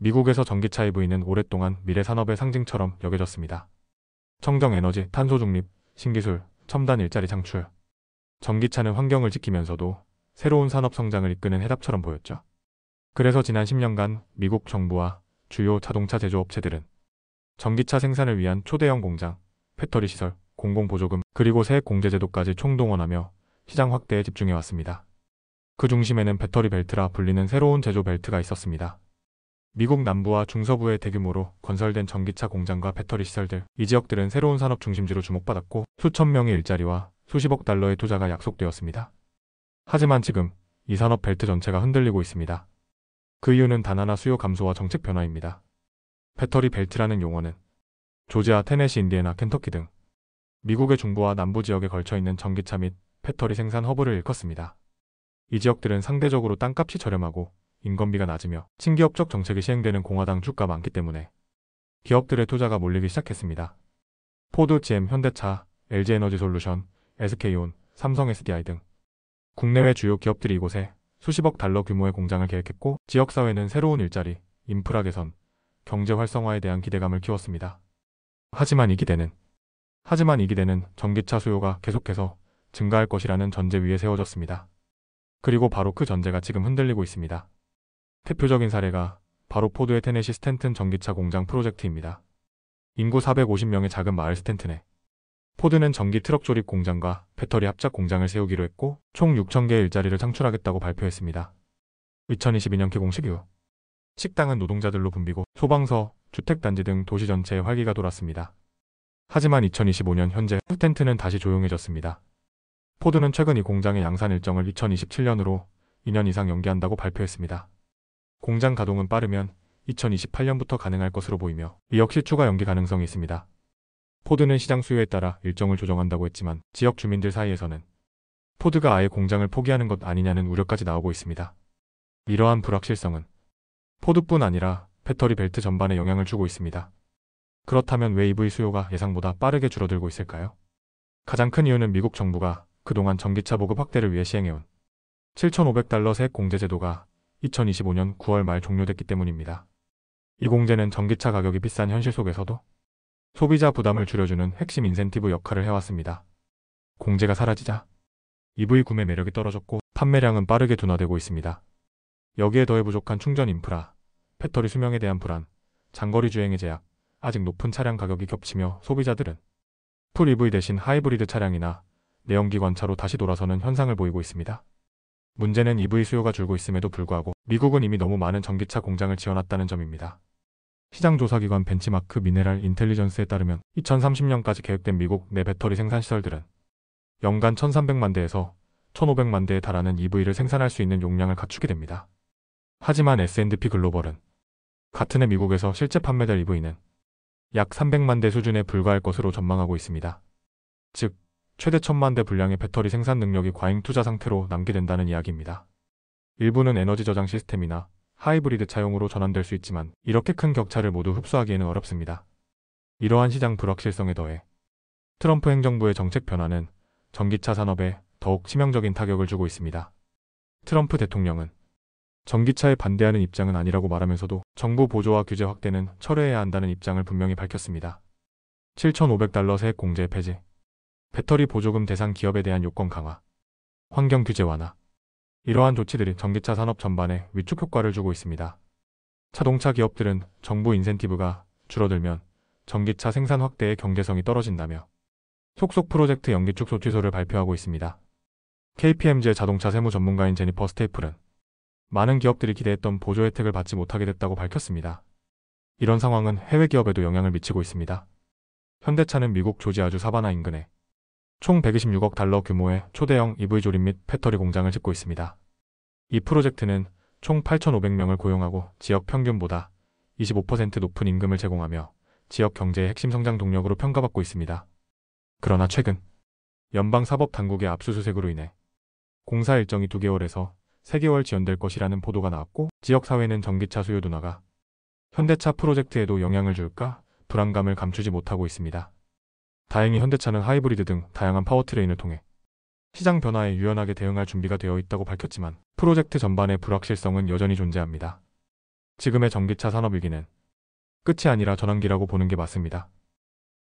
미국에서 전기차 EV는 오랫동안 미래 산업의 상징처럼 여겨졌습니다. 청정 에너지, 탄소 중립, 신기술, 첨단 일자리 창출. 전기차는 환경을 지키면서도 새로운 산업 성장을 이끄는 해답처럼 보였죠. 그래서 지난 10년간 미국 정부와 주요 자동차 제조업체들은 전기차 생산을 위한 초대형 공장, 배터리 시설, 공공보조금, 그리고 세액 공제 제도까지 총동원하며 시장 확대에 집중해왔습니다. 그 중심에는 배터리 벨트라 불리는 새로운 제조 벨트가 있었습니다. 미국 남부와 중서부에 대규모로 건설된 전기차 공장과 배터리 시설들, 이 지역들은 새로운 산업 중심지로 주목받았고 수천 명의 일자리와 수십억 달러의 투자가 약속되었습니다. 하지만 지금 이 산업 벨트 전체가 흔들리고 있습니다. 그 이유는 단 하나, 수요 감소와 정책 변화입니다. 배터리 벨트라는 용어는 조지아, 테네시, 인디애나, 켄터키 등 미국의 중부와 남부 지역에 걸쳐 있는 전기차 및 배터리 생산 허브를 일컫습니다. 이 지역들은 상대적으로 땅값이 저렴하고 인건비가 낮으며 친기업적 정책이 시행되는 공화당 주가 많기 때문에 기업들의 투자가 몰리기 시작했습니다. 포드, GM, 현대차, LG에너지솔루션, SK온, 삼성 SDI 등 국내외 주요 기업들이 이곳에 수십억 달러 규모의 공장을 계획했고 지역사회는 새로운 일자리, 인프라 개선, 경제 활성화에 대한 기대감을 키웠습니다. 하지만 이 기대는 전기차 수요가 계속해서 증가할 것이라는 전제 위에 세워졌습니다. 그리고 바로 그 전제가 지금 흔들리고 있습니다. 대표적인 사례가 바로 포드의 테네시 스탠튼 전기차 공장 프로젝트입니다. 인구 450명의 작은 마을 스탠튼에 포드는 전기 트럭 조립 공장과 배터리 합작 공장을 세우기로 했고 총 6,000개의 일자리를 창출하겠다고 발표했습니다. 2022년 개공식 이후 식당은 노동자들로 붐비고 소방서, 주택단지 등 도시 전체에 활기가 돌았습니다. 하지만 2025년 현재 스탠튼은 다시 조용해졌습니다. 포드는 최근 이 공장의 양산 일정을 2027년으로 2년 이상 연기한다고 발표했습니다. 공장 가동은 빠르면 2028년부터 가능할 것으로 보이며 이 역시 추가 연기 가능성이 있습니다. 포드는 시장 수요에 따라 일정을 조정한다고 했지만 지역 주민들 사이에서는 포드가 아예 공장을 포기하는 것 아니냐는 우려까지 나오고 있습니다. 이러한 불확실성은 포드뿐 아니라 배터리 벨트 전반에 영향을 주고 있습니다. 그렇다면 왜 EV 수요가 예상보다 빠르게 줄어들고 있을까요? 가장 큰 이유는 미국 정부가 그동안 전기차 보급 확대를 위해 시행해온 7,500달러 세액 공제 제도가 2025년 9월 말 종료됐기 때문입니다. 이 공제는 전기차 가격이 비싼 현실 속에서도 소비자 부담을 줄여주는 핵심 인센티브 역할을 해왔습니다. 공제가 사라지자 EV 구매 매력이 떨어졌고 판매량은 빠르게 둔화되고 있습니다. 여기에 더해 부족한 충전 인프라, 배터리 수명에 대한 불안, 장거리 주행의 제약, 아직 높은 차량 가격이 겹치며 소비자들은 풀 EV 대신 하이브리드 차량이나 내연기관차로 다시 돌아서는 현상을 보이고 있습니다. 문제는 EV 수요가 줄고 있음에도 불구하고 미국은 이미 너무 많은 전기차 공장을 지어놨다는 점입니다. 시장 조사기관 벤치마크 미네랄 인텔리전스에 따르면 2030년까지 계획된 미국 내 배터리 생산 시설들은 연간 1,300만 대에서 1,500만 대에 달하는 EV를 생산할 수 있는 용량을 갖추게 됩니다. 하지만 S&P 글로벌은 같은 해 미국에서 실제 판매될 EV는 약 300만 대 수준에 불과할 것으로 전망하고 있습니다. 즉, 최대 1,000만 대 분량의 배터리 생산 능력이 과잉 투자 상태로 남게 된다는 이야기입니다. 일부는 에너지 저장 시스템이나 하이브리드 차용으로 전환될 수 있지만 이렇게 큰 격차를 모두 흡수하기에는 어렵습니다. 이러한 시장 불확실성에 더해 트럼프 행정부의 정책 변화는 전기차 산업에 더욱 치명적인 타격을 주고 있습니다. 트럼프 대통령은 전기차에 반대하는 입장은 아니라고 말하면서도 정부 보조와 규제 확대는 철회해야 한다는 입장을 분명히 밝혔습니다. 7,500달러 세액 공제 폐지, 배터리 보조금 대상 기업에 대한 요건 강화, 환경 규제 완화. 이러한 조치들이 전기차 산업 전반에 위축 효과를 주고 있습니다. 자동차 기업들은 정부 인센티브가 줄어들면 전기차 생산 확대의 경제성이 떨어진다며 속속 프로젝트 연기축 조치소를 발표하고 있습니다. KPMG의 자동차 세무 전문가인 제니퍼 스테이플은 많은 기업들이 기대했던 보조 혜택을 받지 못하게 됐다고 밝혔습니다. 이런 상황은 해외 기업에도 영향을 미치고 있습니다. 현대차는 미국 조지아주 사바나 인근에 총 126억 달러 규모의 초대형 EV 조립 및 배터리 공장을 짓고 있습니다. 이 프로젝트는 총 8,500명을 고용하고 지역 평균보다 25% 높은 임금을 제공하며 지역 경제의 핵심 성장 동력으로 평가받고 있습니다. 그러나 최근 연방사법당국의 압수수색으로 인해 공사 일정이 2개월에서 3개월 지연될 것이라는 보도가 나왔고 지역사회는 전기차 수요 둔화가 현대차 프로젝트에도 영향을 줄까 불안감을 감추지 못하고 있습니다. 다행히 현대차는 하이브리드 등 다양한 파워트레인을 통해 시장 변화에 유연하게 대응할 준비가 되어 있다고 밝혔지만 프로젝트 전반의 불확실성은 여전히 존재합니다. 지금의 전기차 산업 위기는 끝이 아니라 전환기라고 보는 게 맞습니다.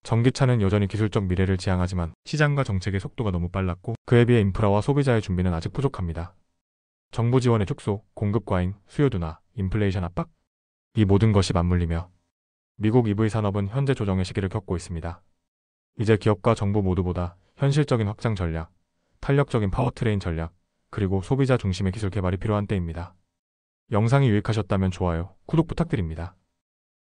전기차는 여전히 기술적 미래를 지향하지만 시장과 정책의 속도가 너무 빨랐고 그에 비해 인프라와 소비자의 준비는 아직 부족합니다. 정부 지원의 축소, 공급 과잉, 수요 둔화, 인플레이션 압박, 이 모든 것이 맞물리며 미국 EV 산업은 현재 조정의 시기를 겪고 있습니다. 이제 기업과 정부 모두보다 현실적인 확장 전략, 탄력적인 파워트레인 전략, 그리고 소비자 중심의 기술 개발이 필요한 때입니다. 영상이 유익하셨다면 좋아요, 구독 부탁드립니다.